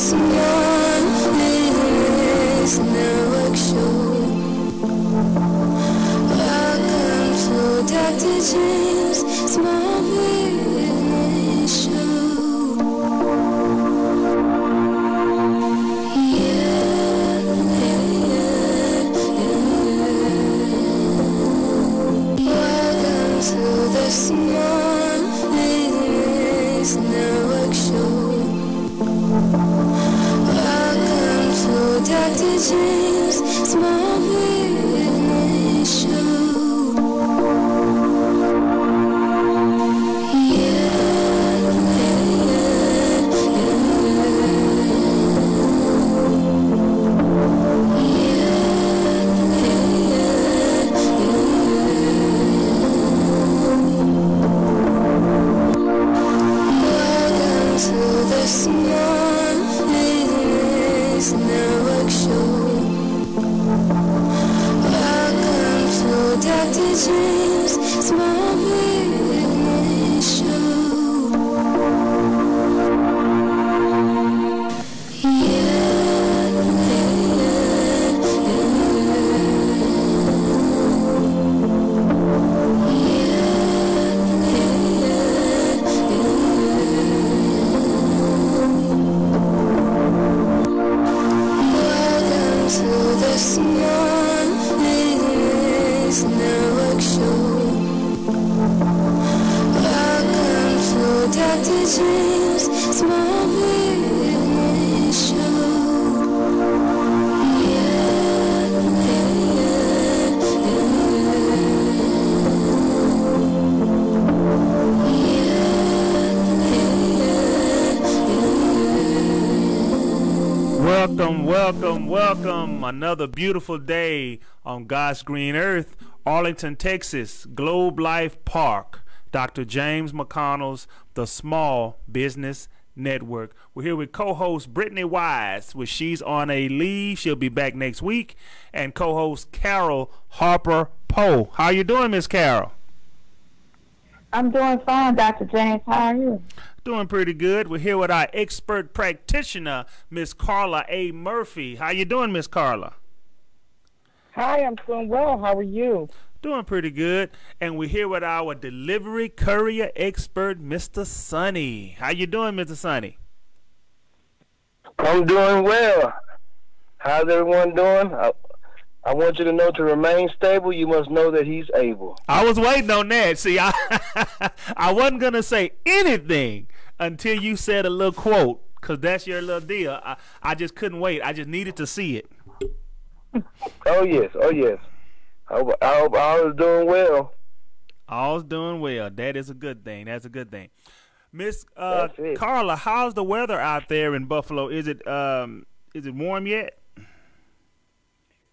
this marvelous network show. Welcome to Dr. James' Small Business Show. Welcome to the Small Business Network Show. Welcome to Dr. James' Small Business Show. Small Business Network Show. Welcome to Dr. James' Small Business Show. Small Business Network Show. Welcome to Dr. James' Small Business Show. Welcome, welcome, welcome. Another beautiful day on God's green earth, Arlington, Texas, Globe Life Park. Dr. James McConnell's The Small Business Network. We're here with co-host Brittany Wise, which she's on a leave. She'll be back next week. And co-host Carol Harper Poe. How you doing, Miss Carol? I'm doing fine, Dr. James. How are you? Doing pretty good. We're here with our expert practitioner, Miss Carla A. Murphy. How you doing, Miss Carla? Hi, I'm doing well. How are you? Doing pretty good. And we're here with our delivery courier expert, Mr. Sonny. How you doing, Mr. Sonny? I'm doing well. How's everyone doing? I want you to know, to remain stable, you must know that he's able. I was waiting on that. See, I wasn't going to say anything until you said a little quote, because that's your little deal. I just couldn't wait. I just needed to see it. Oh, yes. Oh, yes. I hope all is doing well. All's doing well. That is a good thing. That's a good thing. Miss Carla, how's the weather out there in Buffalo? Is it warm yet?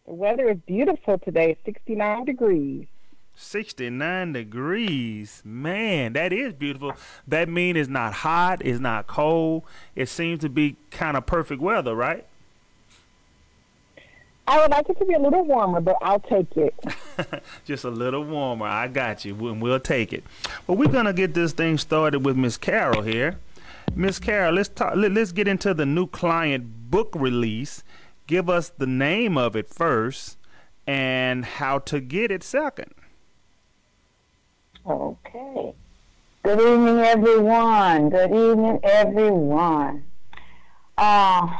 The weather is beautiful today, 69 degrees. 69 degrees. Man, that is beautiful. That means it's not hot, it's not cold. It seems to be kind of perfect weather, right? I would like it to be a little warmer, but I'll take it. Just a little warmer. I got you, and we'll take it. Well, we're going to get this thing started with Miss Carol here. Miss Carol, let's get into the new client book release. Give us the name of it first and how to get it second. Okay. Good evening, everyone. Good evening, everyone. The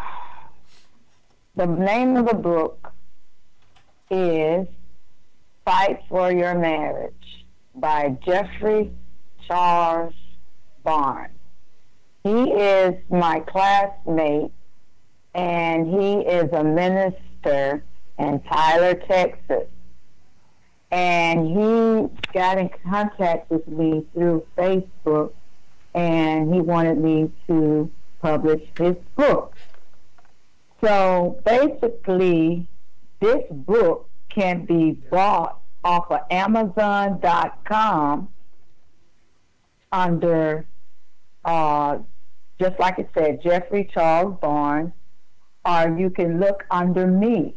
name of the book is Fight for Your Marriage by Jeffrey Charles Barnes. He is my classmate, and he is a minister in Tyler, Texas. And he got in contact with me through Facebook, and he wanted me to publish his book. So basically, this book can be bought off of Amazon.com under, just like it said, Jeffrey Charles Barnes, or you can look under me.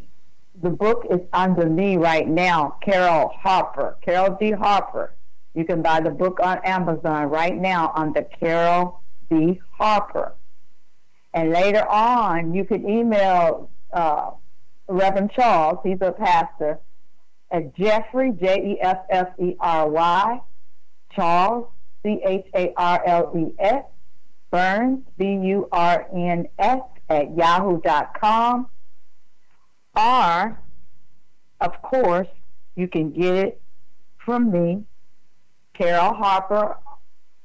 The book is under me right now, Carol D. Harper. You can buy the book on Amazon right now under Carol D. Harper. And later on, you can email Reverend Charles, he's a pastor, at Jeffrey, Jeffrey, Charles, Charles, Burns, Burns, at yahoo.com. Or, of course, you can get it from me, Carol Harper,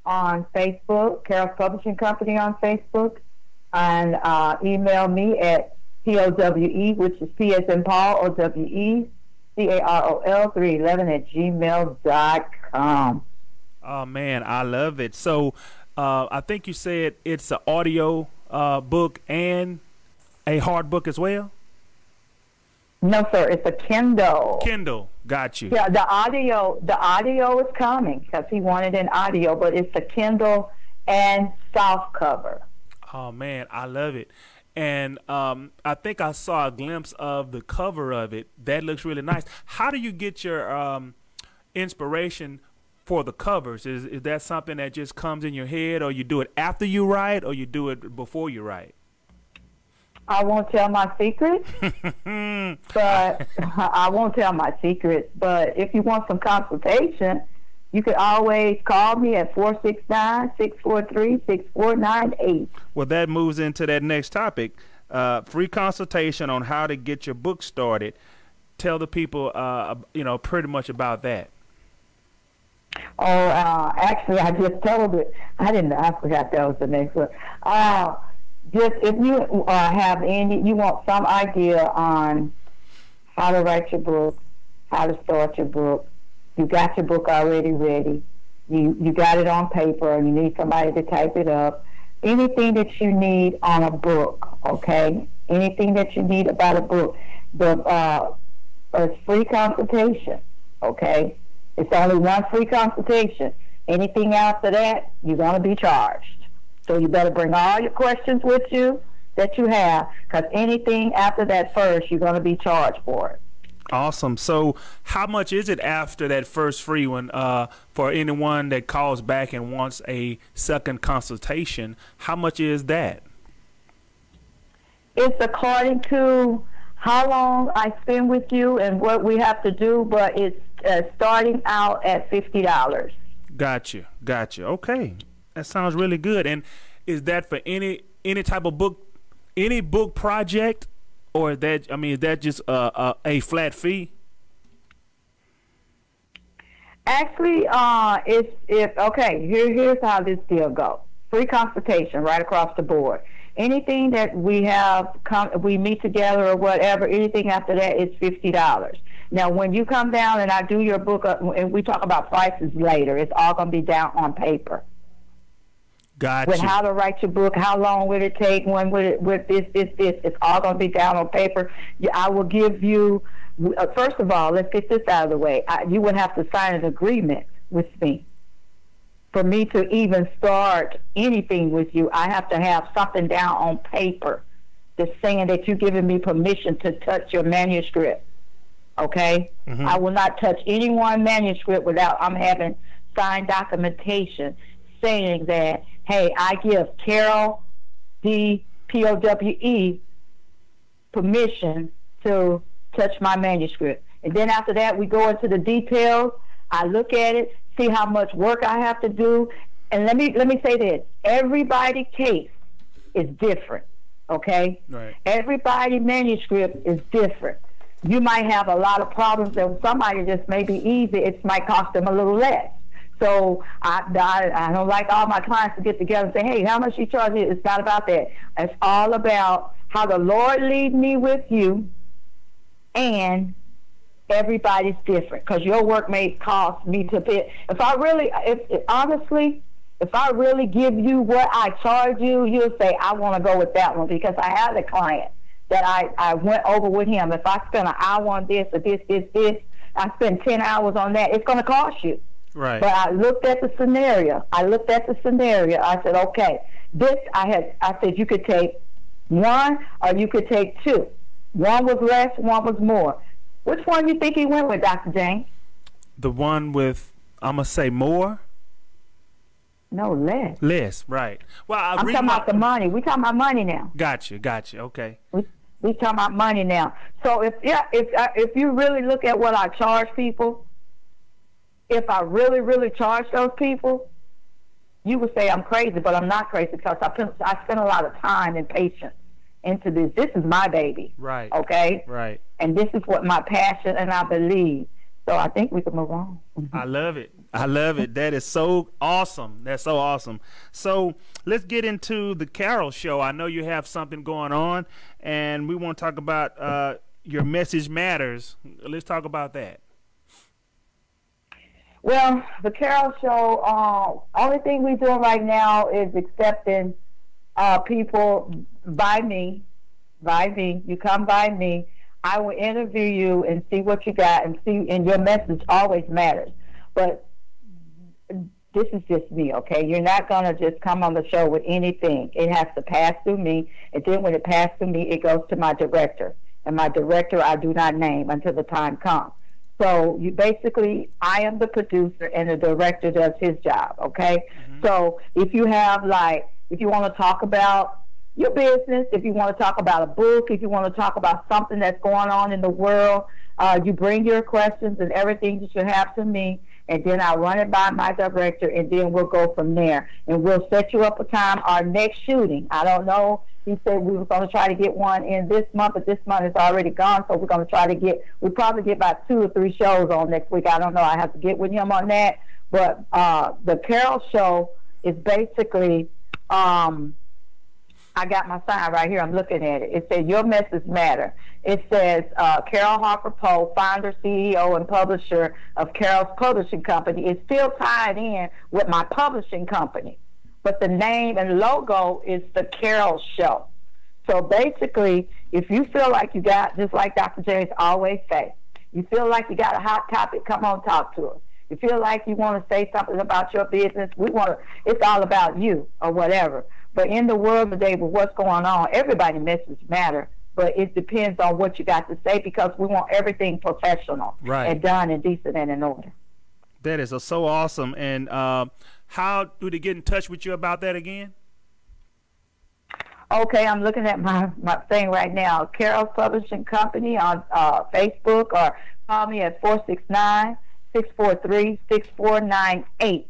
on Facebook, Carol's Publishing Company on Facebook, and email me at POWE, which is P as in Paul, OWE, CAROL 311 at gmail.com. Oh, man, I love it. So I think you said it's an audio book and a hard book as well? No, sir, it's a Kindle. Kindle, got you. Yeah, the audio is coming because he wanted an audio, but it's a Kindle and soft cover. Oh, man, I love it. And I think I saw a glimpse of the cover of it. That looks really nice. How do you get your inspiration for the covers? Is that something that just comes in your head, or you do it after you write, or you do it before you write? I won't tell my secrets, but I won't tell my secrets. But if you want some consultation, you can always call me at 469-643-6498. Well, that moves into that next topic, free consultation on how to get your book started. Tell the people, pretty much about that. Oh, actually, I just told it. I forgot that was the next one. Just if you you want some idea on how to write your book, how to start your book, you got your book already ready, you got it on paper, or you need somebody to type it up, anything that you need on a book, okay? Anything that you need about a book, it's free consultation, okay? It's only one free consultation. Anything after that, you're going to be charged. So you better bring all your questions with you that you have, because anything after that first, you're going to be charged for it. Awesome. So how much is it after that first free one for anyone that calls back and wants a second consultation? How much is that? It's according to how long I spend with you and what we have to do, but it's starting out at $50. Gotcha. Okay. That sounds really good. And is that for any type of book, any book project, or is that just a flat fee? Actually, here's how this deal goes. Free consultation right across the board. Anything that we we meet together or whatever, anything after that is $50. Now, when you come down and I do your book, and we talk about prices later, it's all going to be down on paper. Gotcha. With how to write your book, how long would it take, when would it, with this, it's all going to be down on paper. I will give you, first of all, let's get this out of the way. You would have to sign an agreement with me. For me to even start anything with you, I have to have something down on paper that's saying that you're giving me permission to touch your manuscript. Okay? Mm-hmm. I will not touch any one manuscript without I'm having signed documentation saying that, hey, I give Carol D. POWE permission to touch my manuscript. And then after that, we go into the details. I look at it, see how much work I have to do. And let me say this. Everybody's case is different, okay? Right. Everybody's manuscript is different. You might have a lot of problems, and somebody just may be easy. It might cost them a little less. So I don't like all my clients to get together and say, hey, how much you charge it? It's not about that. It's all about how the Lord lead me with you, and everybody's different, because your work may cost me to pay. Honestly, if I really give you what I charge you, you'll say, I want to go with that one, because I had a client that I went over with him. If I spend an hour on this or this, I spend 10 hours on that, it's going to cost you. Right. But I looked at the scenario. I said, okay, I said you could take one or you could take two. One was less, one was more. Which one do you think he went with, Dr. James? The one with, I'm going to say more? No, less. Less, right. Well, I'm talking about the money. We talking about money now. Gotcha. Okay. We talking about money now. So if you really look at what I charge people, if I really charge those people, you would say I'm crazy, but I'm not crazy because I spend a lot of time and patience into this. This is my baby. Right. Okay? Right. And this is what my passion and I believe. So I think we can move on. I love it. That is so awesome. That's so awesome. So let's get into the Carol Show. I know you have something going on, and we want to talk about your message matters. Let's talk about that. Well, the Carol Show, only thing we're doing right now is accepting people by me. You come by me. I will interview you and see what you got and your message always matters. But this is just me, okay? You're not going to just come on the show with anything. It has to pass through me. And then when it passes through me, it goes to my director. And my director I do not name until the time comes. So you basically, I am the producer and the director does his job, okay? So if you have if you want to talk about your business, if you want to talk about a book, if you want to talk about something that's going on in the world, you bring your questions and everything that you have to me, and then I'll run it by my director, and then we'll go from there. And we'll set you up a time. Our next shooting, I don't know. He said we were going to try to get one in this month, but this month is already gone, so we're going to try to we'll probably get about 2 or 3 shows on next week. I don't know. I have to get with him on that. But the Carol Show is basically, I got my sign right here. I'm looking at it. It says, your message matter. It says, Carol Harper Poe, founder, CEO, and publisher of Carol's Publishing Company, is still tied in with my publishing company. But the name and logo is the Carol Show. So basically, if you feel like you got, just like Dr. James always says, you feel like you got a hot topic, come on, talk to us. You feel like you want to say something about your business, it's all about you or whatever. But in the world today with what's going on, everybody's message matter, but it depends on what you got to say because we want everything professional and done and decent and in order. That is so awesome. And how do they get in touch with you about that again? Okay, I'm looking at my thing right now. Carol's Publishing Company on Facebook, or call me at 469-643-6498.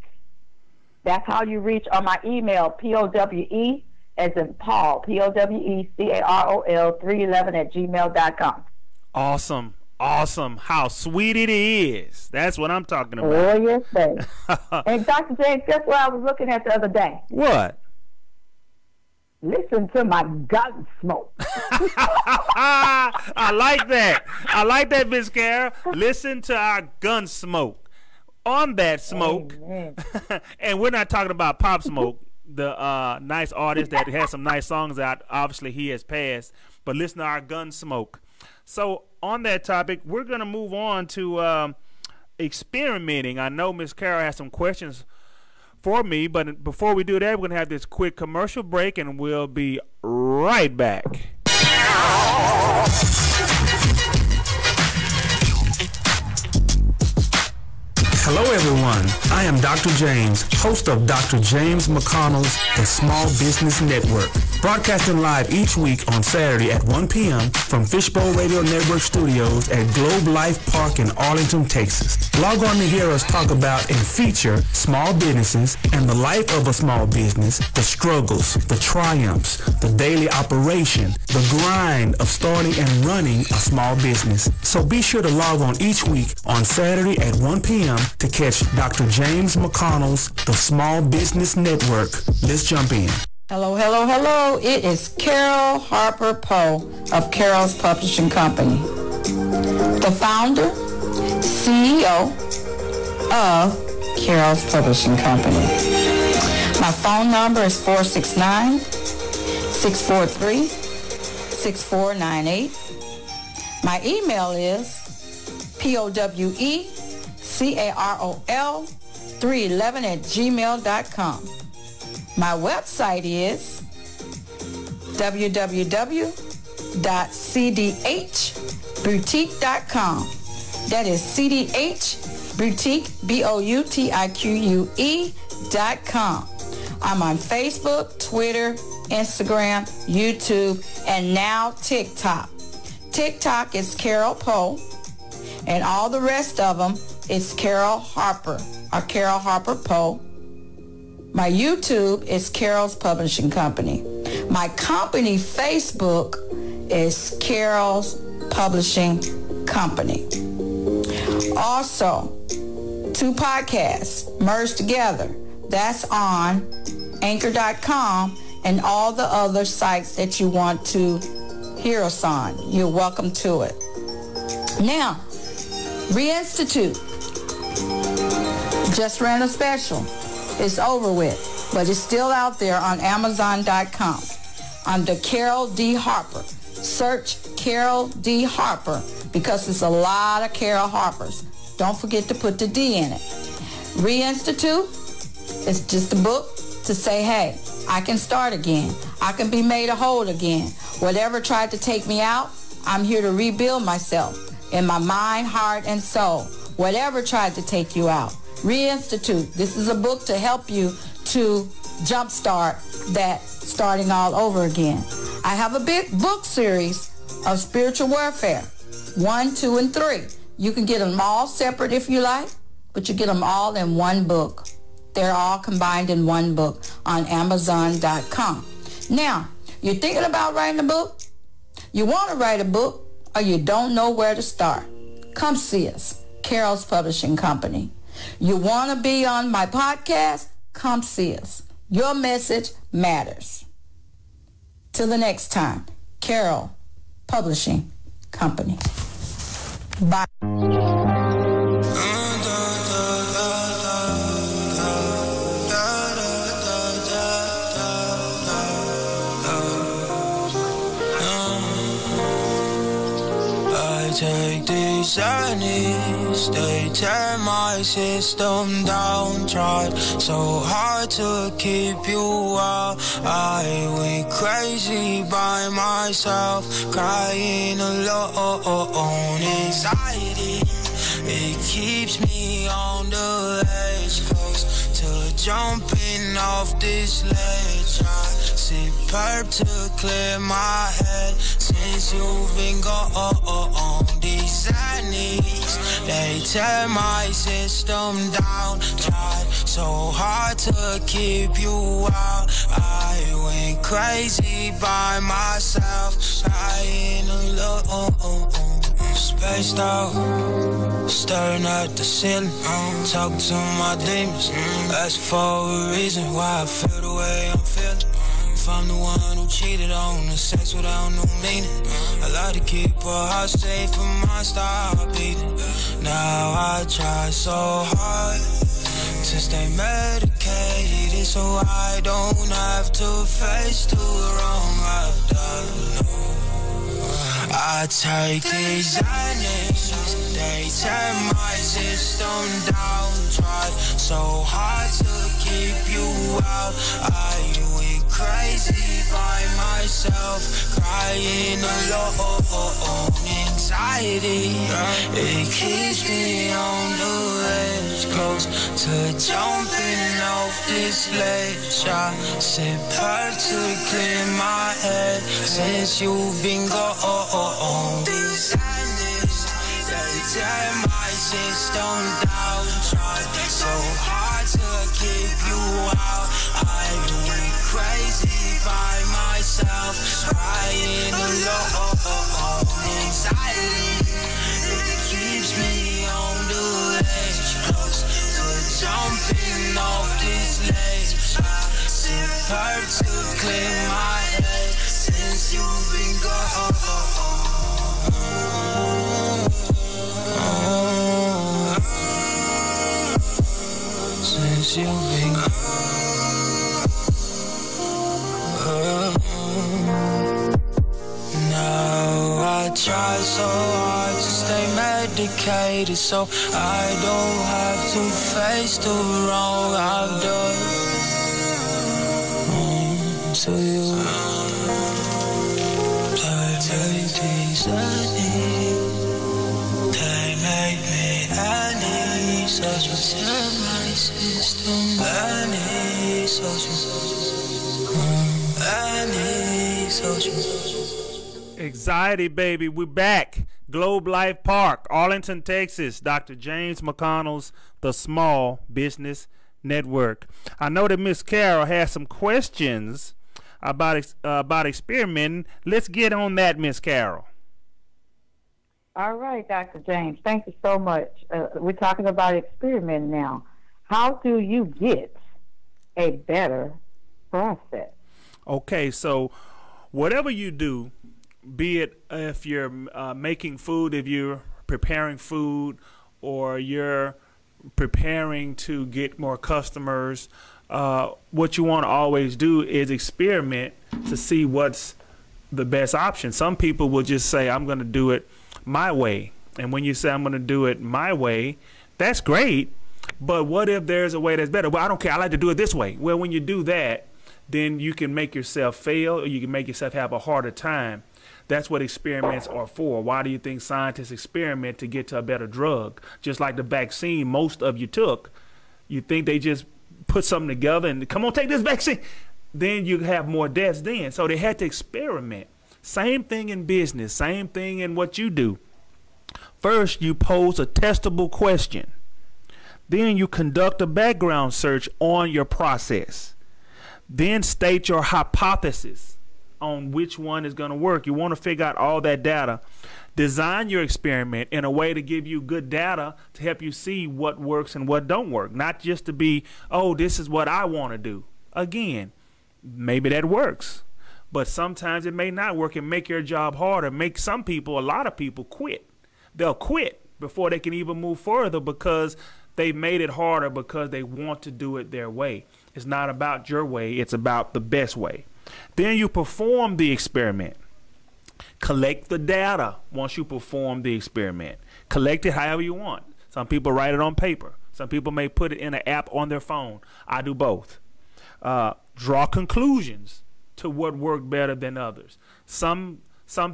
That's how you reach on my email, POWE, as in Paul, POWECAROL 311@gmail.com. Awesome. Awesome. How sweet it is. That's what I'm talking about. Oh, yes, baby. And Dr. James, guess what I was looking at the other day? What? Listen to my gun smoke. I like that. I like that, Miss Carol. Listen to our gun smoke. On that smoke, and we're not talking about Pop Smoke, the nice artist that has some nice songs out. Obviously, he has passed, but listen to our gun smoke. So on that topic, we're going to move on to experimenting. I know Miss Carol has some questions for me, but before we do that, we're going to have this quick commercial break, and we'll be right back. Hello everyone, I am Dr. James, host of Dr. James McConnell's The Small Business Network, broadcasting live each week on Saturday at 1 p.m. from Fishbowl Radio Network Studios at Globe Life Park in Arlington, Texas. Log on to hear us talk about and feature small businesses and the life of a small business, the struggles, the triumphs, the daily operation, the grind of starting and running a small business. So be sure to log on each week on Saturday at 1 p.m. to catch Dr. James McConnell's The Small Business Network. Let's jump in. Hello, hello, hello. It is Carol Harper Poe of Carol's Publishing Company, the founder, CEO of Carol's Publishing Company. My phone number is 469-643-6498. My email is POWECAROL311@gmail.com. My website is www.cdhboutique.com. That is CDH Boutique, BOUTIQUE.com. I'm on Facebook, Twitter, Instagram, YouTube, and now TikTok. TikTok is Carol Poe, and all the rest of them is Carol Harper, or Carol Harper Poe. My YouTube is Carol's Publishing Company. My company Facebook is Carol's Publishing Company. Also, 2 podcasts merged together. That's on Anchor.com and all the other sites that you want to hear us on. You're welcome to it. Now, Reinstitute just ran a special. It's over with, but it's still out there on Amazon.com under Carol D. Harper. Search Carol D. Harper because it's a lot of Carol Harpers. Don't forget to put the D in it. Reinstitute is just a book to say, hey, I can start again. I can be made whole again. Whatever tried to take me out, I'm here to rebuild myself in my mind, heart, and soul. Whatever tried to take you out. Reinstitute. This is a book to help you to jumpstart that starting all over again. I have a big book series of spiritual warfare, 1, 2, and 3. You can get them all separate if you like, but you get them all in one book. They're all combined in one book on Amazon.com. Now, you're thinking about writing a book? You want to write a book, or you don't know where to start? Come see us, Carol's Publishing Company. You want to be on my podcast? Come see us. Your message matters. Till the next time, Carol Publishing Company. Bye. Take these journeys, they tear my system down. Tried so hard to keep you out. I went crazy by myself, crying alone. Anxiety, it keeps me on the edge, close to jumping off this ledge. I sip perp to clear my head since you've been gone. These knees, they tear my system down. Tried so hard to keep you out. I went crazy by myself, crying alone. Spaced out, staring at the ceiling, talking to my demons. That's for a reason why I feel the way I'm feeling. If I'm the one who cheated on the sex without no meaning, I like to keep her heart safe from my start beating. Now I try so hard to stay medicated so I don't have to face the wrong I've done. I take these enemies, they tear my system down. Tried so hard to keep you out. I went crazy by myself, crying alone. Anxiety, it keeps me on the edge, close to jumping off this ledge. I sip her to clear my head since you've been gone. These enemies, they tear my system down. Tried so hard to keep you out. I went crazy by myself, crying alone. Anxiety, it keeps me on the edge, close to jumping off this ledge. I sip her to clear my head since you've been gone. Since you've been gone. Now I try so hard to stay medicated so I don't have to face the wrong I've done to you. Take these they make me uneasy, such a tear my system uneasy, Anxiety, baby. We're back. Globe Life Park, Arlington, Texas. Dr. James McConnell's The Small Business Network. I know that Miss Carol has some questions about experimenting. Let's get on that, Miss Carol. All right, Dr. James. Thank you so much. We're talking about experiment now. How do you get a better process? Okay, so whatever you do, be it if you're making food, if you're preparing food, or you're preparing to get more customers, what you want to always do is experiment to see what's the best option. Some people will just say, I'm going to do it my way. And when you say I'm going to do it my way, that's great. But what if there's a way that's better? Well, I don't care. I like to do it this way. Well, when you do that, then you can make yourself fail, or you can make yourself have a harder time. That's what experiments are for. Why do you think scientists experiment to get to a better drug? Just like the vaccine most of you took. You think they just put something together and come on, take this vaccine. Then you have more deaths then. So they had to experiment. Same thing in business. Same thing in what you do. First, you pose a testable question. Then you conduct a background search on your process. Then state your hypothesis on which one is going to work. You want to figure out all that data. Design your experiment in a way to give you good data to help you see what works and what don't work. Not just to be, oh, this is what I want to do. Again, maybe that works. But sometimes it may not work and make your job harder. Make some people, a lot of people, quit. They'll quit before they can even move further because they made it harder because they want to do it their way. It's not about your way. It's about the best way. Then you perform the experiment. Collect the data once you perform the experiment. Collect it however you want. Some people write it on paper. Some people may put it in an app on their phone. I do both. Draw conclusions to what worked better than others. Some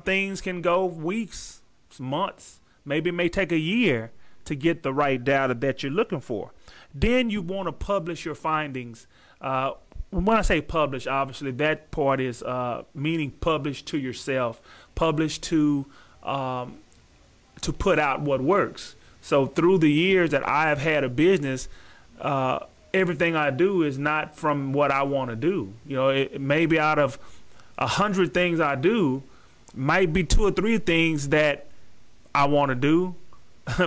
things can go weeks, months, maybe it may take a year to get the right data that you're looking for. Then you want to publish your findings. When I say publish, obviously that part is meaning publish to yourself, publish to put out what works. So through the years that I have had a business, everything I do is not from what I want to do. You know, it maybe out of 100 things I do, might be 2 or 3 things that I want to do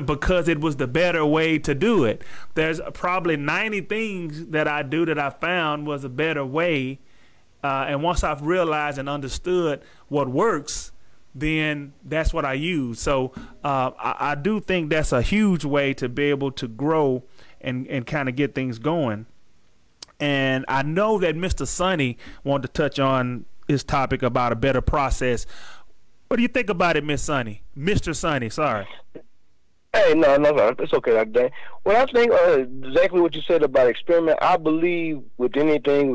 because it was the better way to do it. There's probably 90 things that I do that I found was a better way. And once I've realized and understood what works, then that's what I use. So I do think that's a huge way to be able to grow and kind of get things going. And I know that Mr. Sonny wanted to touch on his topic about a better process. What do you think about it, Miss Sonny? Mr. Sonny, sorry. Hey, no, it's okay, Dr. Dan. Well, I think exactly what you said about experiment. I believe with anything,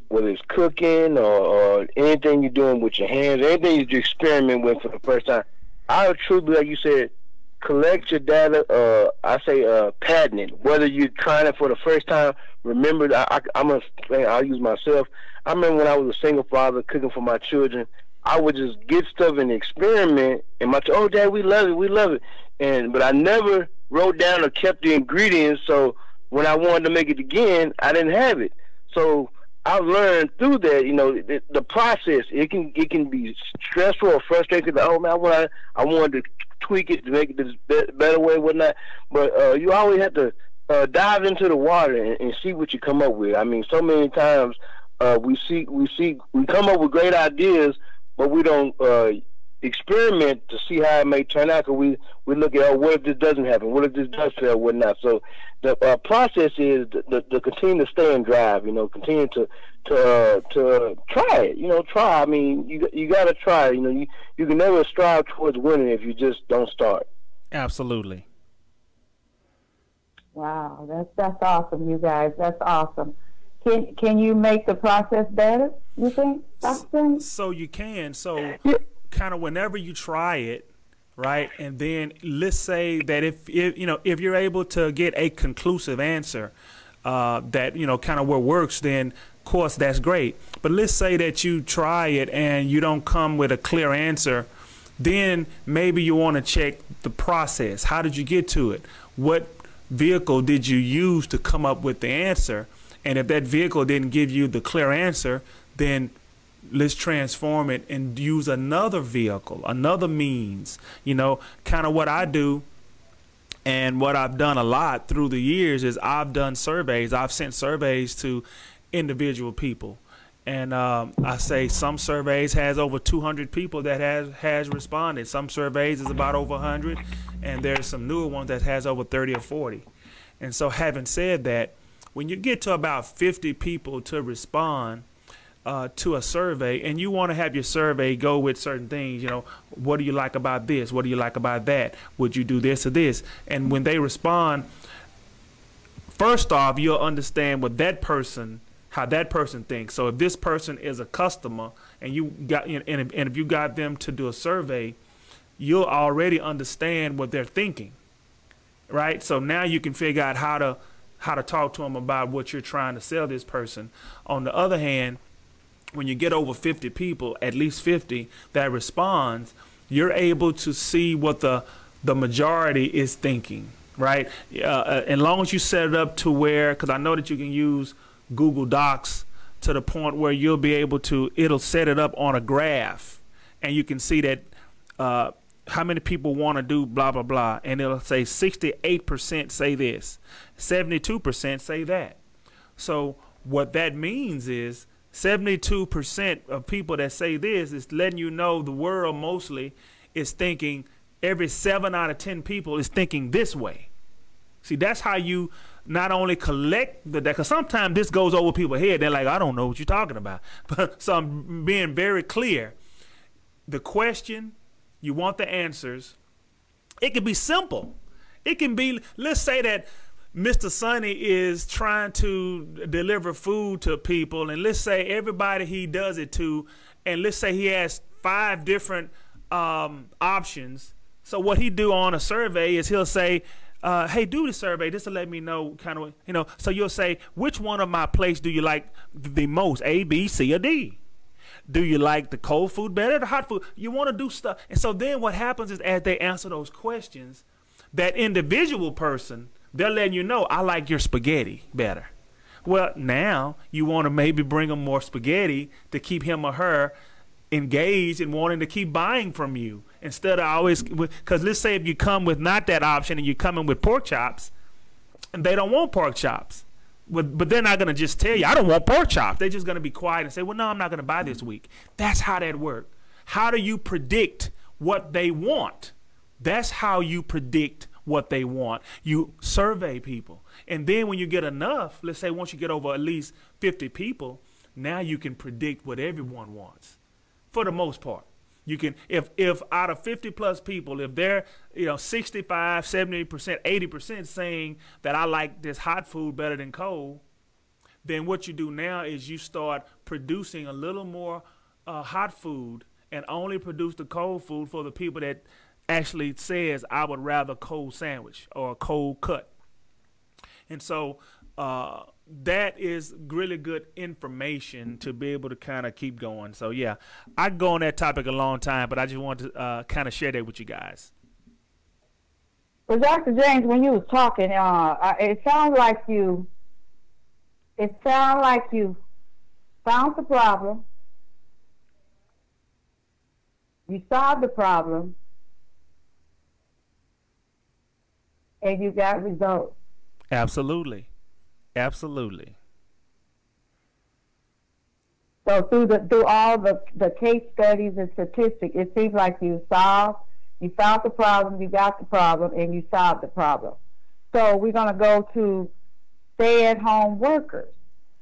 whether it's cooking or anything you're doing with your hands, anything you experiment with for the first time, I would truly, like you said, collect your data. I say patent it. Whether you're trying it for the first time, remember, I'll use myself. I remember when I was a single father cooking for my children, I would just get stuff and experiment, and my oh, Dad, we love it. But I never wrote down or kept the ingredients, so when I wanted to make it again, I didn't have it. So I learned through that, you know, the process. It can be stressful or frustrating. Like, oh man, I wanted to tweak it to make it this better way, whatnot. But you always have to dive into the water and see what you come up with. I mean, so many times we come up with great ideas, but we don't experiment to see how it may turn out, because we look at, oh, what if this doesn't happen? What if this does fail? Whatnot. So the process is to continue to stay and drive. You know, continue to try it. You know, try. I mean, you got to try. You know, you can never strive towards winning if you just don't start. Absolutely. Wow, that's awesome, you guys. That's awesome. Can you make the process better, you think, Dr. So you can. So kind of whenever you try it, right, and then let's say that if you're able to get a conclusive answer, that, you know, kind of what works, then of course that's great. But let's say that you try it and you don't come with a clear answer. Then maybe you want to check the process. How did you get to it? What vehicle did you use to come up with the answer? And if that vehicle didn't give you the clear answer, then let's transform it and use another vehicle, another means. You know, kind of what I do and what I've done a lot through the years is I've done surveys. I've sent surveys to individual people. And I say some surveys has over 200 people that has responded. Some surveys is about over 100, and there's some newer ones that has over 30 or 40. And so having said that, when you get to about 50 people to respond to a survey, and you want to have your survey go with certain things, you know, what do you like about this? What do you like about that? Would you do this or this? And when they respond, first off, you'll understand what that person, how that person thinks. So if this person is a customer and you got, and if you got them to do a survey, you'll already understand what they're thinking, right? So now you can figure out how to talk to them about what you're trying to sell this person. On the other hand, when you get over 50 people, at least 50 that responds, you're able to see what the majority is thinking, right? As long as you set it up to where, because I know that you can use Google Docs to the point where you'll be able to, it'll set it up on a graph and you can see that how many people want to do blah, blah, blah. And it'll say 68% say this, 72% say that. So what that means is 72% of people that say this is letting you know the world mostly is thinking, every 7 out of 10 people is thinking this way. See, that's how you not only collect the data, because sometimes this goes over people's head. They're like, I don't know what you're talking about. But so I'm being very clear. The question, you want the answers. It can be simple. It can be, let's say that Mr. Sonny is trying to deliver food to people, and let's say everybody he does it to, and let's say he has 5 different options. So what he do on a survey is he'll say, hey, do the survey just to let me know kind of, you know, so you'll say, which one of my plates do you like the most, A, B, C, or D? Do you like the cold food better, the hot food? You want to do stuff. And so then what happens is as they answer those questions, that individual person, they're letting you know, I like your spaghetti better. Well, now you want to maybe bring them more spaghetti to keep him or her engaged and wanting to keep buying from you. Instead of always, because let's say if you come with not that option and you come in with pork chops, and they don't want pork chops, but they're not going to just tell you, I don't want pork chops. They're just going to be quiet and say, well, no, I'm not going to buy this week. That's how that works. How do you predict what they want? That's how you predict what they want. You survey people. And then when you get enough, let's say once you get over at least 50 people, now you can predict what everyone wants for the most part. You can, if out of 50 plus people, if they're, 65, 70%, 80% saying that I like this hot food better than cold, then what you do now is you start producing a little more hot food and only produce the cold food for the people that actually says, I would rather cold sandwich or a cold cut. And so that is really good information to be able to kind of keep going. So yeah, I could go on that topic a long time, but I just wanted to kind of share that with you guys. Well, Dr. James, when you was talking, it sounds like you found the problem, you solved the problem, and you got results. Absolutely. Absolutely. So through all the case studies and statistics, it seems like you found the problem, you got the problem, and you solved the problem. So we're going to go to stay-at-home workers.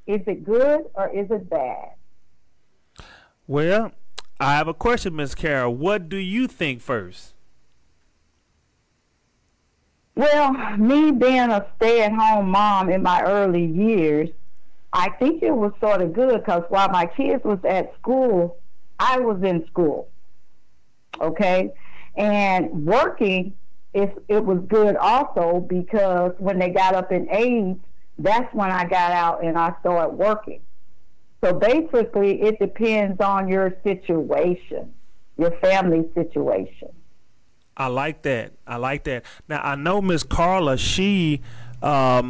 Is it good or is it bad? Well, I have a question, Ms. Carol. What do you think first? Well, me being a stay-at-home mom in my early years, I think it was sort of good because while my kids was at school, I was in school, okay? And working, it was good also because when they got up in age, That's when I got out and I started working. So basically, it depends on your situation, your family situation. I like that. I like that. Now, I know Miss Carla, she, I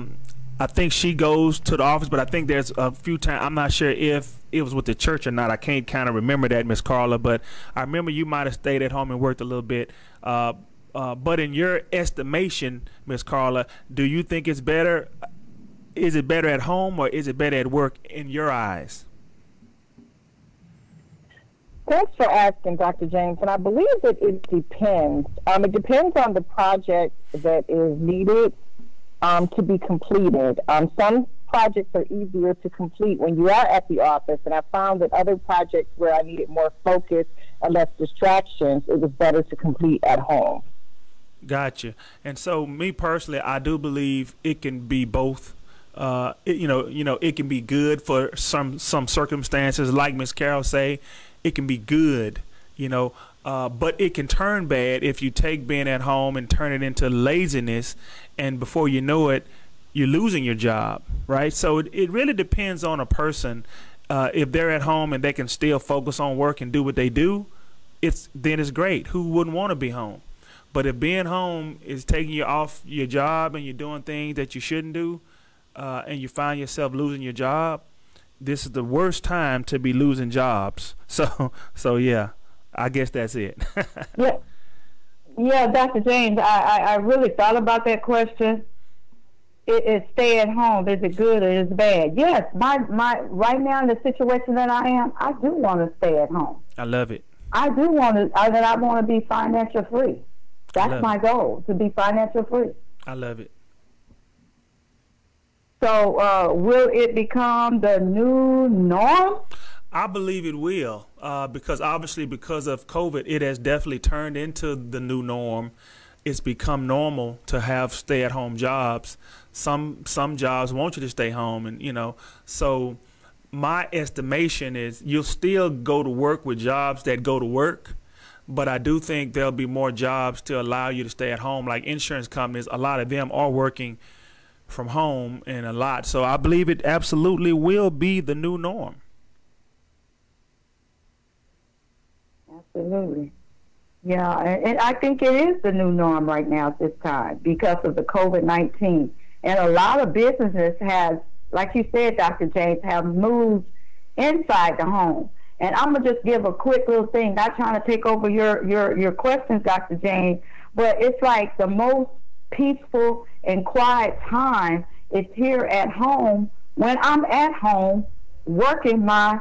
think she goes to the office, but I think there's a few times, I'm not sure if it was with the church or not. I can't kind of remember that, Miss Carla, but I remember you might have stayed at home and worked a little bit. But in your estimation, Miss Carla, do you think it's better? Is it better at home or is it better at work in your eyes? Thanks for asking, Dr. James. And I believe that it depends. It depends on the project that is needed to be completed. Some projects are easier to complete when you are at the office, and I found that other projects where I needed more focus and less distractions, it was better to complete at home. Gotcha. And so, me personally, I do believe it can be both. It can be good for some circumstances, like Miss Carol say. It can be good, but it can turn bad if you take being at home and turn it into laziness, and before you know it, you're losing your job, right? So it really depends on a person. If they're at home and they can still focus on work and do what they do, then it's great. Who wouldn't want to be home? But if being home is taking you off your job and you're doing things that you shouldn't do, and you find yourself losing your job, this is the worst time to be losing jobs. So yeah, I guess that's it. Yeah, Dr. James, I really thought about that question. It stay at home. Is it good or is it bad? Yes, my right now in the situation that I am, I do want to stay at home. I love it. I do want to. I want to be financial free. That's my goal, to be financial free. I love it. So will it become the new norm? I believe it will, because obviously because of COVID, it has definitely turned into the new norm. It's become normal to have stay-at-home jobs. Some jobs want you to stay home, and so my estimation is you'll still go to work with jobs that go to work, but I do think there'll be more jobs to allow you to stay at home, like insurance companies. A lot of them are working from home and a lot. So I believe it absolutely will be the new norm. Absolutely. Yeah, and I think it is the new norm right now at this time because of the COVID-19. And a lot of businesses have, like you said, Dr. James, have moved inside the home. And I'm going to just give a quick little thing, not trying to take over your questions, Dr. James, but it's like the most peaceful and quiet time is here at home when I'm at home working my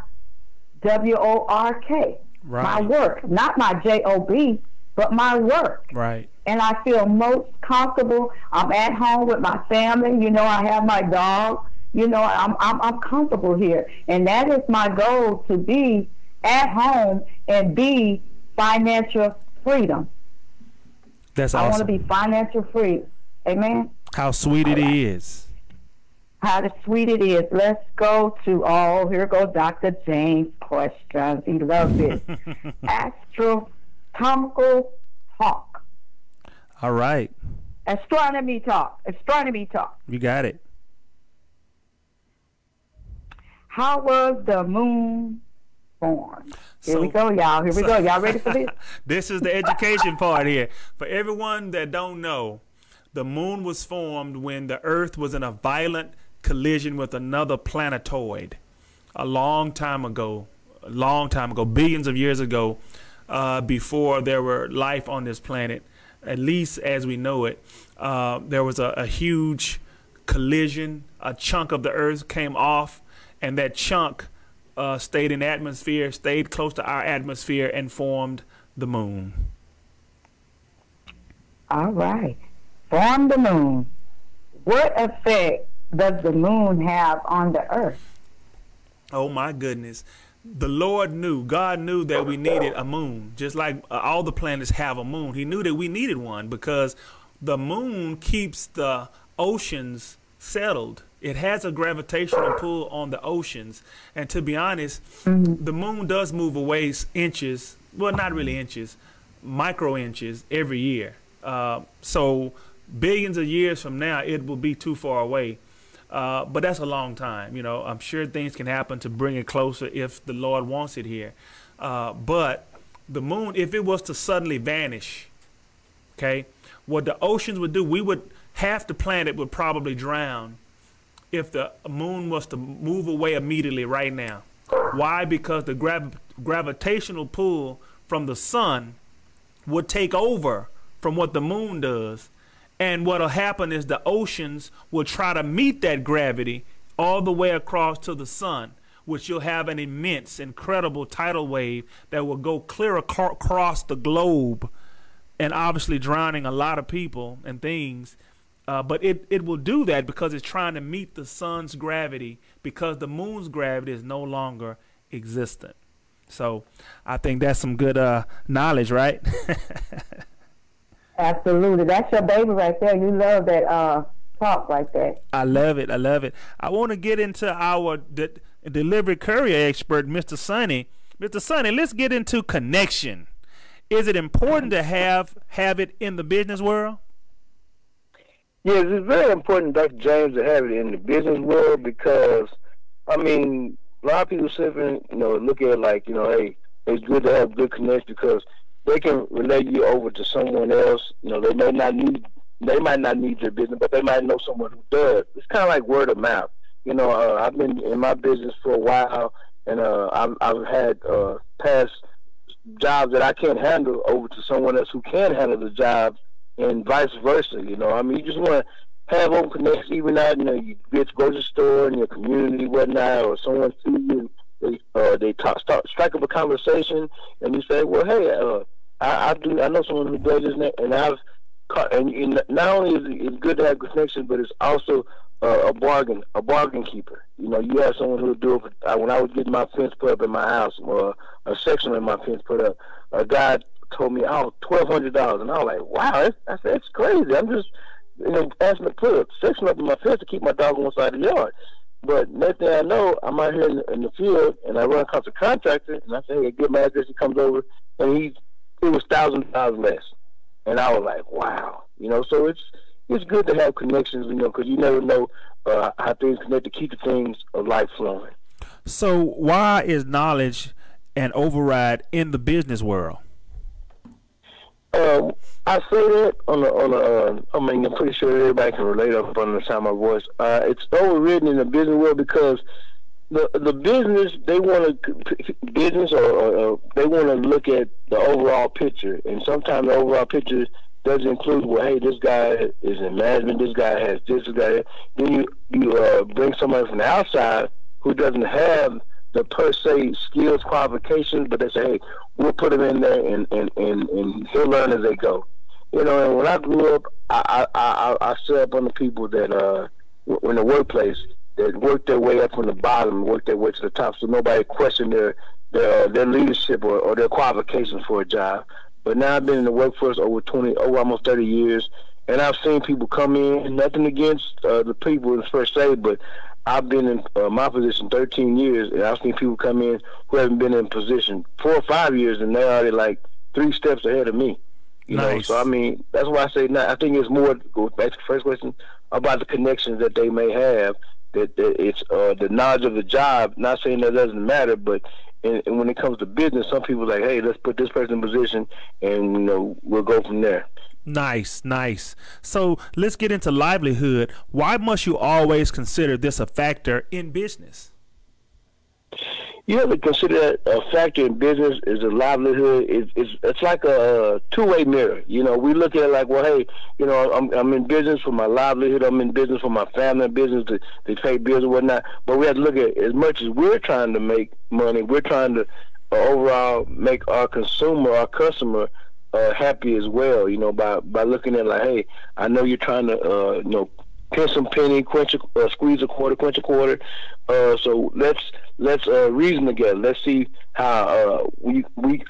WORK, right. My work, not my JOB, but my work. Right. And I feel most comfortable. I'm at home with my family. I have my dog. I'm comfortable here, and that is my goal, to be at home and be financial freedom. That's awesome. I want to be financial free. Amen. How sweet it is. How sweet it is. Let's go to, here goes Dr. James' questions. He loves it. Astronomical talk. All right. Astronomy talk. Astronomy talk. You got it. How was the moon formed? Here we go, y'all. Here we go. Y'all ready for this? This is the education part here. For everyone that don't know, the moon was formed when the Earth was in a violent collision with another planetoid a long time ago, billions of years ago, before there were life on this planet, at least as we know it. There was a huge collision. A chunk of the Earth came off, and that chunk stayed in the atmosphere, stayed close to our atmosphere, and formed the moon. All right. Formed the moon. What effect does the moon have on the Earth? Oh, my goodness. The Lord knew, God knew that we needed a moon, just like all the planets have a moon. He knew that we needed one because the moon keeps the oceans settled. It has a gravitational pull on the oceans. And to be honest, the moon does move away inches, well, not really inches, micro inches every year. So billions of years from now, it will be too far away. but that's a long time. You know, I'm sure things can happen to bring it closer if the Lord wants it here. But the moon, if it was to suddenly vanish, okay, what the oceans would do, half the planet would probably drown if the moon was to move away immediately right now. Why? Because the gravitational pull from the sun would take over from what the moon does. And what'll happen is the oceans will try to meet that gravity all the way across to the sun, which you'll have an immense, incredible tidal wave that will go clear across the globe and obviously drowning a lot of people and things. But it will do that because it's trying to meet the sun's gravity, because the moon's gravity is no longer existent. So I think that's some good knowledge, right? Absolutely. That's your baby right there. You love that talk like that. I love it. I love it. I want to get into our delivery courier expert, Mr. Sonny. Mr. Sonny, let's get into connection. Is it important to have it in the business world? Yes, it's very important, Dr. James, to have it in the business world because, I mean, a lot of people sit and, look at it like, hey, it's good to have good connections because they can relate you over to someone else. They might not need your business, but they might know someone who does. It's kind of like word of mouth. I've been in my business for a while, and I've had past jobs that I can't handle over to someone else who can handle the job, and vice versa. You just want to have open connections, even out, you get to grocery store in your community, whatnot, or someone sees you, they strike up a conversation, and you say, well, hey, I know someone who does this, and not only is it good to have connections, but it's also a bargain keeper. You have someone who will do it. When I was getting my fence put up in my house, or a section of my fence put up, a guy told me, $1,200, and I was like, wow, that's crazy. I'm just, asking to put a section up in my fence to keep my dog on one side of the yard. But next thing I know, I'm out here in the field, and I run across a contractor, and I say, hey, get my address. He comes over, and it was $1,000 less. And I was like, wow. So it's good to have connections, because you never know how things connect to keep the things of life flowing. So why is knowledge an override in the business world? I say that I'm pretty sure everybody can relate up on the sound of my voice. It's overridden in the business world because the business, they want to they want to look at the overall picture, and sometimes the overall picture doesn't include, well, hey, this guy is in management, this guy has this guy. Then you bring somebody from the outside who doesn't have the per se skills, qualifications, but they say, hey, we'll put them in there and he'll learn as they go. And when I grew up, I stood up on the people that in the workplace that worked their way up from the bottom, worked their way to the top, so nobody questioned their leadership or their qualifications for a job. But now I've been in the workforce over almost 30 years, and I've seen people come in, nothing against the people per se, but I've been in my position 13 years, and I've seen people come in who haven't been in position 4 or 5 years, and they're already like 3 steps ahead of me. You know, so I mean, that's why I say now. I think it's more, go back to the first question, about the connections that they may have. That it's the knowledge of the job. Not saying that doesn't matter, but and when it comes to business, some people are like, hey, let's put this person in position, and we'll go from there. Nice. So let's get into livelihood. Why must you always consider this a factor in business? You have to consider a factor in business is a livelihood. It's like a two-way mirror. We look at it like, well, hey, I'm in business for my livelihood. I'm in business for my family, business to pay bills and whatnot. But we have to look at, as much as we're trying to make money, we're trying to overall make our customer happy as well. By looking at like, hey, I know you're trying to pinch some penny, squeeze a quarter, quench a quarter. So let's reason together. Let's see how we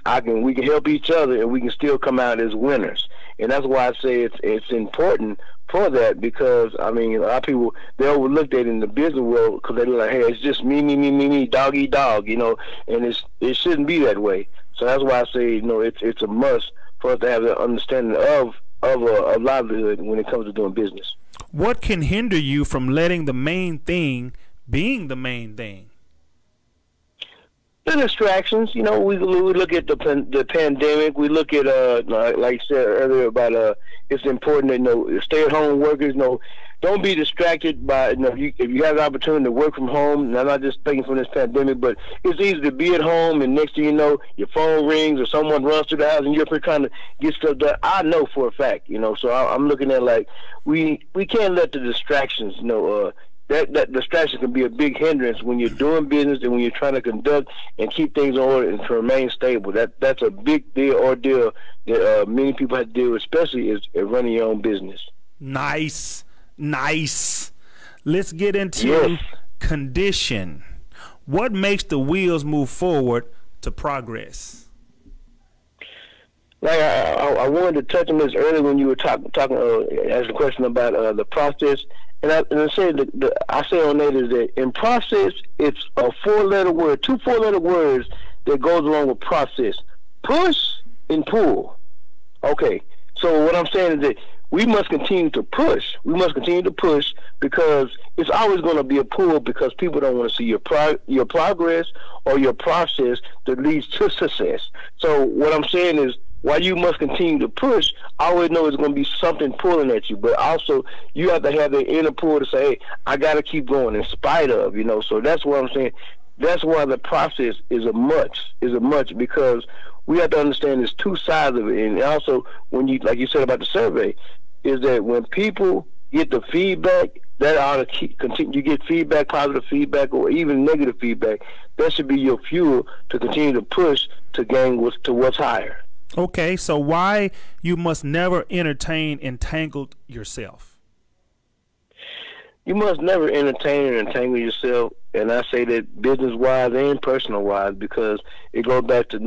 can help each other, and we can still come out as winners. And that's why I say it's important for that, because I mean, a lot of people, they overlook that in the business world because they're like, hey, it's just me, dog eat dog, and it shouldn't be that way. So that's why I say it's a must for us to have the understanding of a livelihood when it comes to doing business. What can hinder you from letting the main thing being the main thing? The distractions, we look at the pandemic. We look at like I said earlier about it's important to stay-at-home workers. Don't be distracted by if you have the opportunity to work from home. And I'm not just thinking from this pandemic, but it's easy to be at home and next thing you know, your phone rings or someone runs through the house and you're trying to get stuff done. I know for a fact, so I'm looking at like we can't let the distractions, that distraction can be a big hindrance when you're doing business and when you're trying to conduct and keep things in order and to remain stable. That's a big ordeal that many people have to deal with, especially as running your own business. Nice. Let's get into condition. What makes the wheels move forward to progress? Like I wanted to touch on this earlier when you were talking asked a question about the process. And I say I say on that is that in process, it's a 4-letter word, 2 4-letter words that goes along with process: push and pull. Okay, so what I'm saying is that we must continue to push. We must continue to push because it's always going to be a pull because people don't want to see your progress or your process that leads to success. So what I'm saying is, while you must continue to push, I always know it's going to be something pulling at you. But also, you have to have the inner pull to say, hey, I got to keep going in spite of, So that's what I'm saying. That's why the process is a much because we have to understand there's 2 sides of it. And also, when you, like you said about the survey, is that when people get the feedback, that ought to continue. You get feedback, positive feedback, or even negative feedback. That should be your fuel to continue to push to gain to what's higher. Okay, so why you must never entertain entangled yourself? You must never entertain and entangle yourself, and I say that business-wise and personal-wise because it goes back to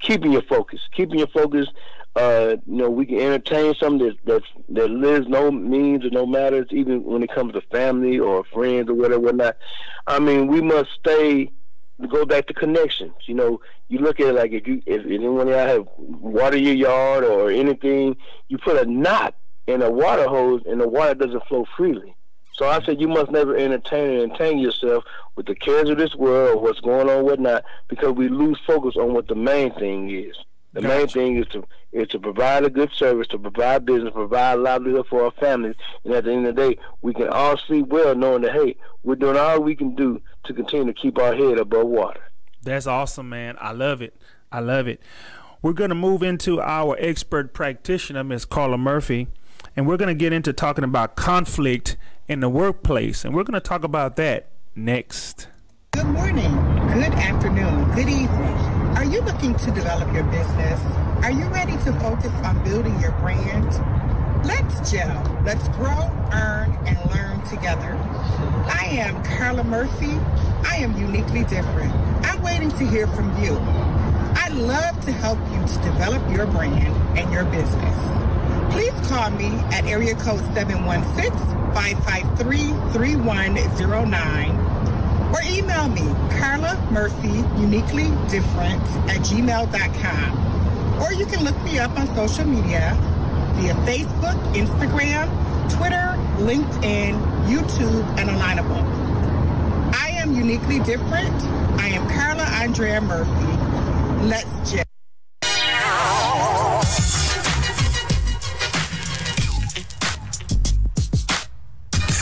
keeping your focus. Keeping your focus. We can entertain something that lives no means or no matters, even when it comes to family or friends or whatnot. I mean, we must go back to connections. You look at it like if anyone out have water your yard or anything, you put a knot in a water hose and the water doesn't flow freely. So I said you must never entertain and entangle yourself with the cares of this world or what's going on, whatnot, because we lose focus on what the main thing is. The main thing is to provide a good service, to provide business, provide livelihood for our families, and at the end of the day, we can all sleep well knowing that, hey, we're doing all we can do to continue to keep our head above water. That's awesome, man. I love it. We're going to move into our expert practitioner, Ms. Carla Murphy, and we're going to get into talking about conflict in the workplace, and we're going to talk about that next. Good morning, good afternoon, good evening. Are you looking to develop your business? Are you ready to focus on building your brand? Let's gel. Let's grow, earn, and learn together. I am Carla Murphy. I am uniquely different. I'm waiting to hear from you. I'd love to help you to develop your brand and your business. Please call me at area code 716-553-3109 or email me, Carla Murphy, uniquely different @gmail.com. Or you can look me up on social media via Facebook, Instagram, Twitter, LinkedIn, YouTube, and Alignable. I am uniquely different. I am Carla Andrea Murphy. Let's gel.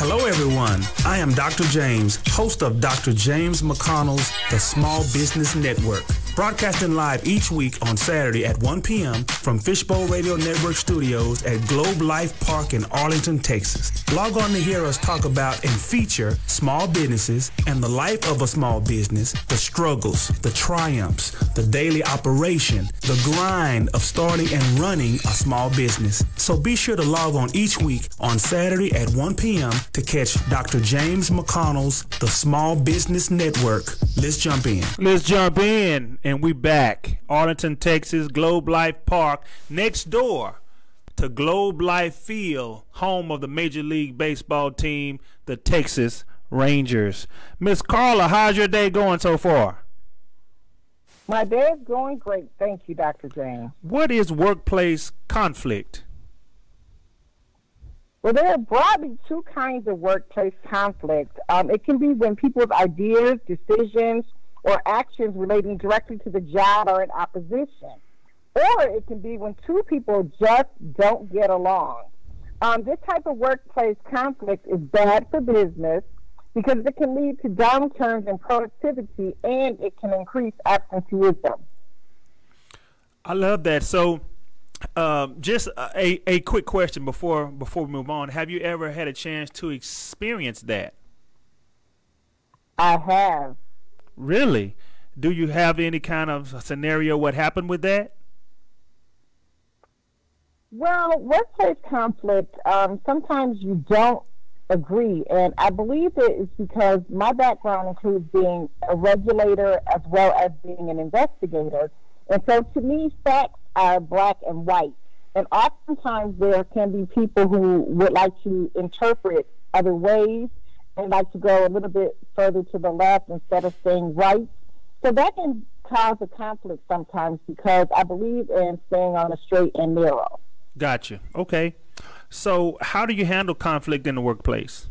Hello, everyone. I am Dr. James, host of Dr. James McConnell's The Small Business Network, broadcasting live each week on Saturday at 1 p.m. from Fishbowl Radio Network Studios at Globe Life Park in Arlington, Texas. Log on to hear us talk about and feature small businesses and the life of a small business, the struggles, the triumphs, the daily operation, the grind of starting and running a small business. So be sure to log on each week on Saturday at 1 p.m. to catch Dr. James McConnell's The Small Business Network. Let's jump in. And we back. Arlington, Texas, Globe Life Park, next door to Globe Life Field, home of the Major League Baseball team, the Texas Rangers. Miss Carla, how's your day going so far? My day is going great. Thank you, Dr. James. What is workplace conflict? Well, there are broadly two kinds of workplace conflict. It can be when people's ideas, decisions, or actions relating directly to the job are in opposition. Or it can be when two people just don't get along. This type of workplace conflict is bad for business because it can lead to downturns in productivity and it can increase absenteeism. I love that. So just a quick question before we move on. Have you ever had a chance to experience that? I have. Really? Do you have any kind of scenario what happened with that? Well, workplace conflict, sometimes you don't agree, and I believe it is because my background includes being a regulator as well as being an investigator. And so to me, facts are black and white. And oftentimes there can be people who would like to interpret other ways and like to go a little bit further to the left instead of staying right. So that can cause a conflict sometimes because I believe in staying on the straight and narrow. Gotcha. Okay. So how do you handle conflict in the workplace?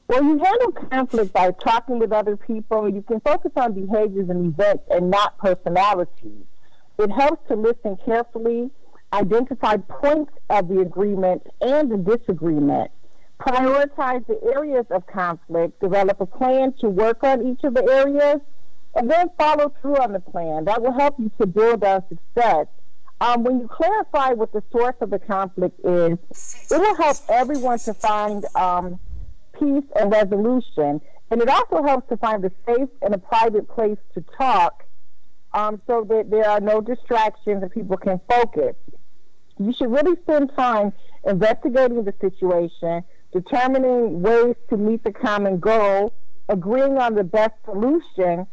Well, you handle conflict by talking with other people. You can focus on behaviors and events and not personalities. It helps to listen carefully, identify points of the agreement and the disagreement, prioritize the areas of conflict, develop a plan to work on each of the areas, and then follow through on the plan. That will help you to build on success. When you clarify what the source of the conflict is, it will help everyone to find peace and resolution. And it also helps to find a safe and a private place to talk so that there are no distractions and people can focus. You should really spend time investigating the situation, determining ways to meet the common goal, agreeing on the best solution,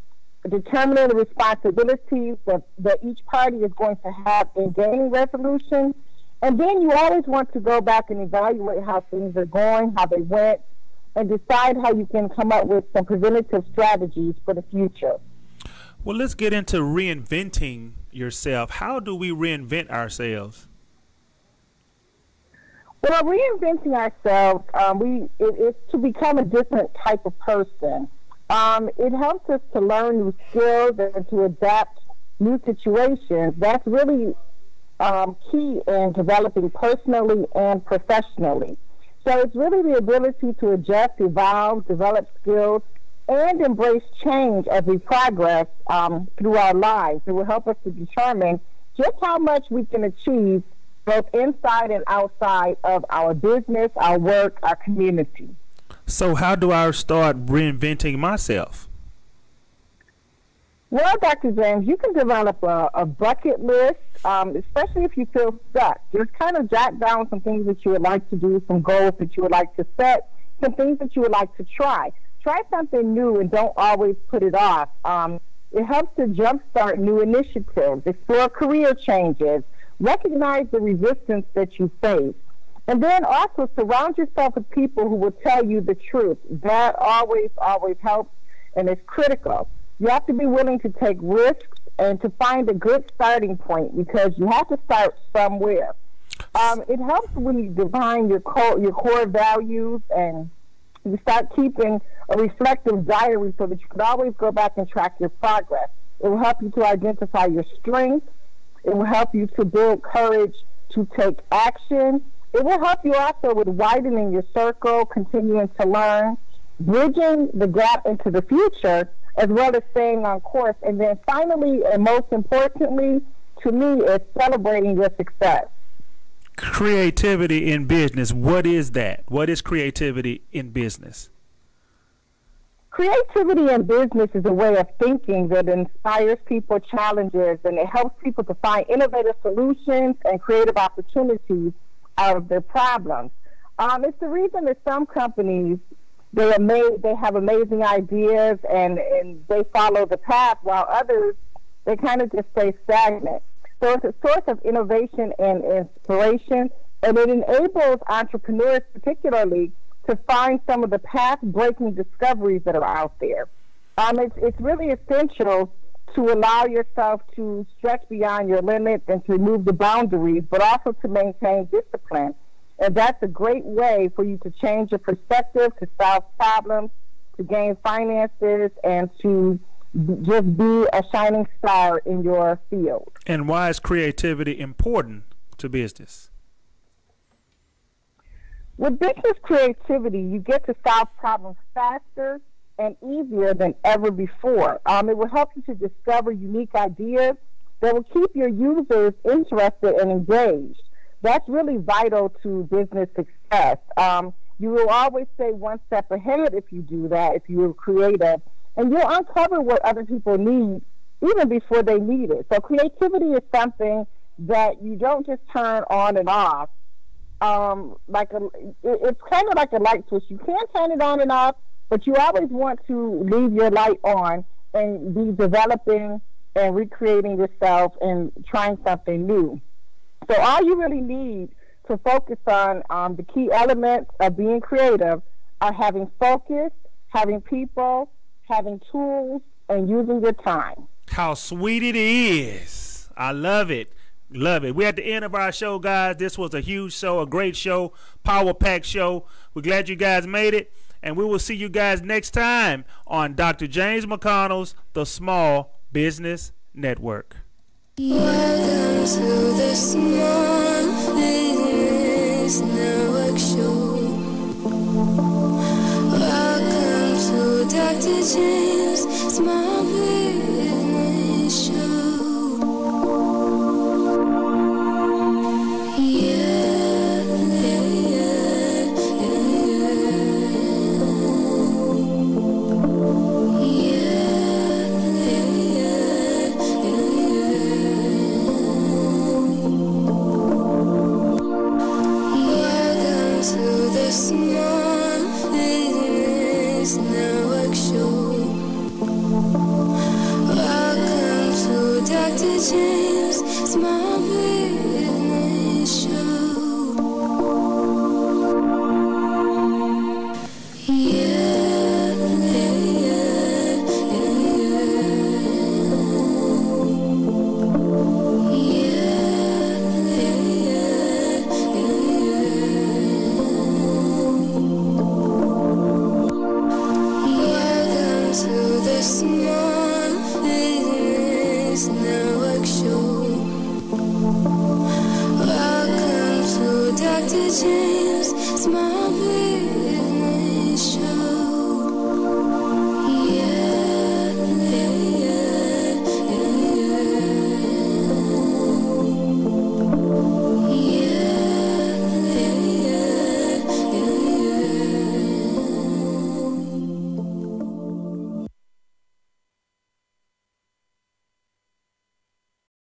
determining the responsibilities that each party is going to have in gaining resolution. And then you always want to go back and evaluate how things are going, how they went, and decide how you can come up with some preventative strategies for the future. Well, let's get into reinventing yourself. How do we reinvent ourselves? Well, reinventing ourselves, it's to become a different type of person. It helps us to learn new skills and to adapt new situations. That's really key in developing personally and professionally. So it's really the ability to adjust, evolve, develop skills, and embrace change as we progress through our lives. It will help us to determine just how much we can achieve both inside and outside of our business, our work, our community. So how do I start reinventing myself? Well, Dr. James, you can develop a bucket list, especially if you feel stuck. Just kind of jot down some things that you would like to do, some goals that you would like to set, some things that you would like to try. Try something new and don't always put it off. It helps to jumpstart new initiatives, explore career changes, recognize the resistance that you face. And then also surround yourself with people who will tell you the truth. That always helps and is critical. You have to be willing to take risks and to find a good starting point because you have to start somewhere. It helps when you define your core values and you start keeping a reflective diary so that you can always go back and track your progress. It will help you to identify your strengths. It will help you to build courage to take action. It will help you also with widening your circle, continuing to learn, bridging the gap into the future, as well as staying on course. And then finally, and most importantly, to me, is celebrating your success. Creativity in business. What is that? What is creativity in business? Creativity in business is a way of thinking that inspires people, challenges, and it helps people to find innovative solutions and creative opportunities out of their problems. It's the reason that some companies, they have amazing ideas and they follow the path, while others, they kind of just stay stagnant. So it's a source of innovation and inspiration, and it enables entrepreneurs particularly to find some of the path-breaking discoveries that are out there. It's really essential to allow yourself to stretch beyond your limits and to remove the boundaries, but also to maintain discipline. And that's a great way for you to change your perspective, to solve problems, to gain finances, and to just be a shining star in your field. And why is creativity important to business? With business creativity, you get to solve problems faster and easier than ever before. It will help you to discover unique ideas that will keep your users interested and engaged. That's really vital to business success. You will always stay one step ahead if you do that, if you're creative, and you'll uncover what other people need even before they need it. So creativity is something that you don't just turn on and off. It's kind of like a light switch. You can't turn it on and off, but you always want to leave your light on and be developing and recreating yourself and trying something new. So all you really need to focus on the key elements of being creative are having focus, having people, having tools, and using your time. How sweet it is. I love it. Love it. We're at the end of our show, guys. This was a huge show, a great show, power-packed show. We're glad you guys made it, and we will see you guys next time on Dr. James McConnell's The Small Business Network. Welcome to the Small Business Network show. Welcome to Dr. James Small Business Show. Small Business Network show. Welcome to Dr. James Small Business Show. Small Business Network show. Welcome to Dr. James Small